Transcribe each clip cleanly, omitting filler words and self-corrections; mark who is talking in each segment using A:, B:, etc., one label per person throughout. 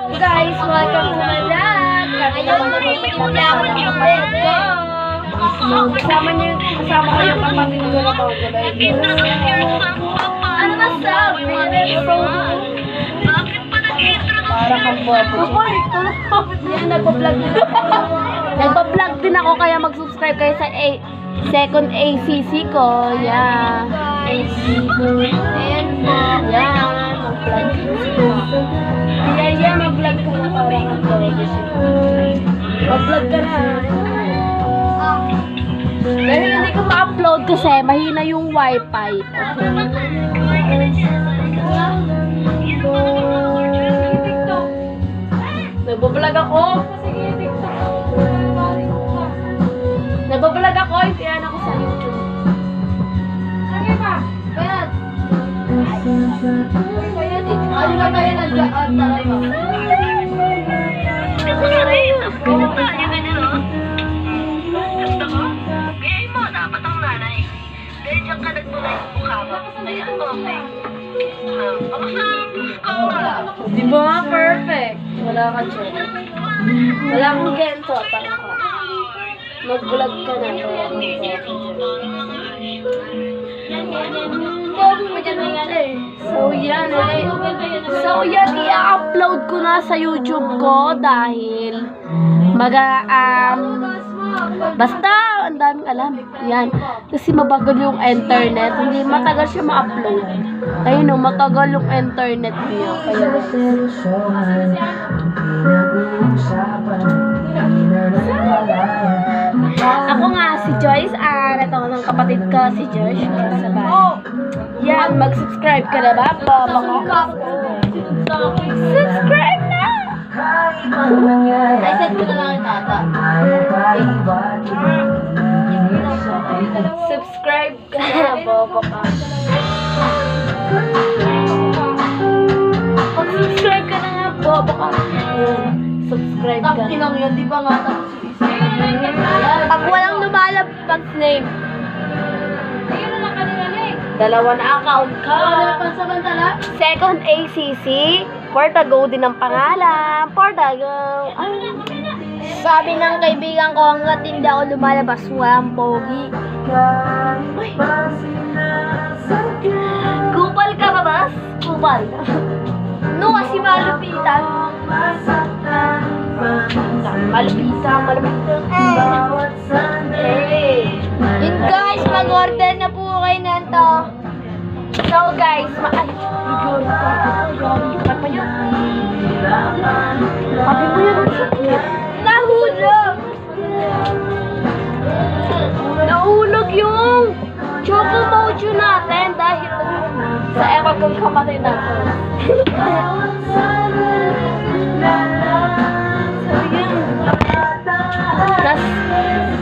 A: Guys, welcome to my vlog. Ngayon, nagpapagpapit ako ng kapatid ko. Kasama ko yung kapatid ko na mawagulay. Ano ba sabi? Para kang bobo. Yan, nagpa-vlog din ako. Nagpa-vlog din ako kaya mag-subscribe kayo sa second ACC ko. Yeah. ACC ko. Ayan po. Yan. Mag-vlog. Yan, mag-vlog ka na para kang bobo. Mag-vlog ka na. Dahil hindi ko ma-upload kasi mahina yung wifi. Nagbablog ako. Nagbablog ako. Ipiyan ako sa YouTube. Sige ba? Bayad. Ano na tayo nag-aan tayo?
B: Pumunta niya ganyan, no? Gusto ko? Gaya mo, dapat ang nanay. Dahil diyan ka nagtulay sa mukha mo. Ayan, okay. Kamusta ang ko?
A: Di ba? Perfect. Wala ka dyan. Wala kang gento. Tama ka. Mag-vlog ka na. So yan i-upload ko na sa YouTube ko dahil basta ang daming alam. Yan. Kasi mabagal yung internet. Hindi matagal siya ma-upload. Ayun o, matagal yung internet niya. Kaya ako nga si Joyce. Ito ng kapatid ko si Josh. Yan, mag-subscribe ka na ba? Subscribe na!
B: Ay, set ko na lang yung tata.
A: Subscribe ka na, bobo ka. Mag-subscribe ka na nga, bobo ka. Subscribe ka.
B: Takinang yun, di ba nga tapos yung isa?
A: Pag walang lumalabas name, dalawa na account ka.
B: Pansamantala?
A: Second ACC, Portago din ang pangalan. Portago.
C: Sabi ng kaibigan ko, hanggat hindi ako lumalabas, walang pogi.
A: Kupal ka ba, bas? Kupal.
C: No, kasi malupitan.
A: Malupitan. Hey.
C: Yun guys, mag-order na po kayo nito.
A: So guys, yun pa yun. Sabi mo yun. Nahulog yung choco mojo natin dahil sa ewan kong kapatid natin.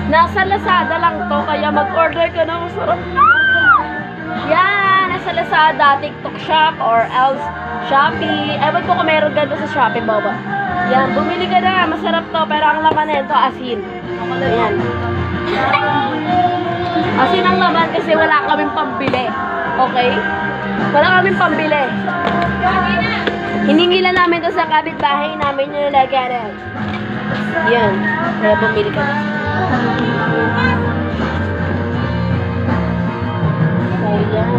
A: Nasa Lazada lang to, kaya mag-order ka na masarap. Yan, nasa Lazada, TikTok Shop, or else Shopee. Ewan ko kung meron ganda sa Shopee, baba. Yan, bumili ka na, masarap to, pero ang laman nito asin. Ayan. Asin ang laman kasi wala kaming pambili. Okay? Wala kaming pambili. Hiningilan namin to sa kapitbahay namin yung nilagyan. Yan, kaya bumili ka na. So, yan.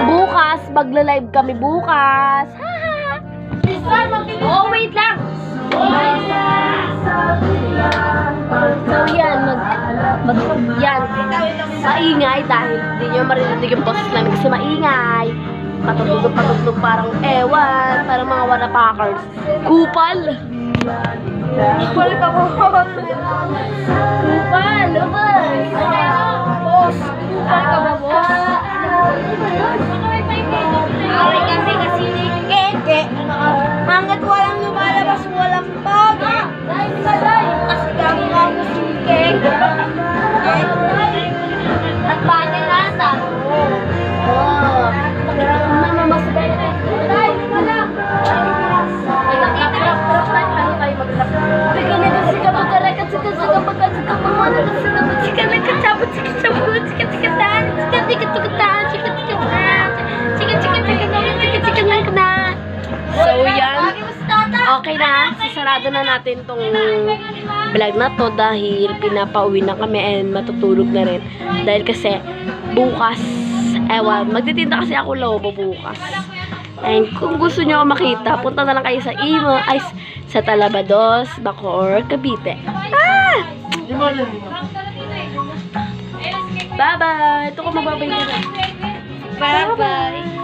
A: Bukas, magla-live kami bukas. Oh, wait lang. So yan, yan, maingay dahil hindi nyo marinig yung boses namin kasi maingay. Patutulog parang ewan, parang mga wanapackers. Kupal! Kupal ka mo! Kupal! Boss! Kupal ka ba, boss?
C: Away kami kasi ni Keke. Hanggat walang lumalabas, walang pogi. Kasi kami nga si Keke. At bagay nasa.
A: Oh! Namamasagay na okay na. Sisarado na natin tong vlog na to dahil pinapauwi na kami and matutulog na rin. Dahil kasi bukas, magtitinda kasi ako lobo bukas. And kung gusto nyo makita, punta na lang kayo sa sa Talabados, Bacoor, Cavite. Bye-bye! Ito ko magbabay ka na.
C: Bye-bye.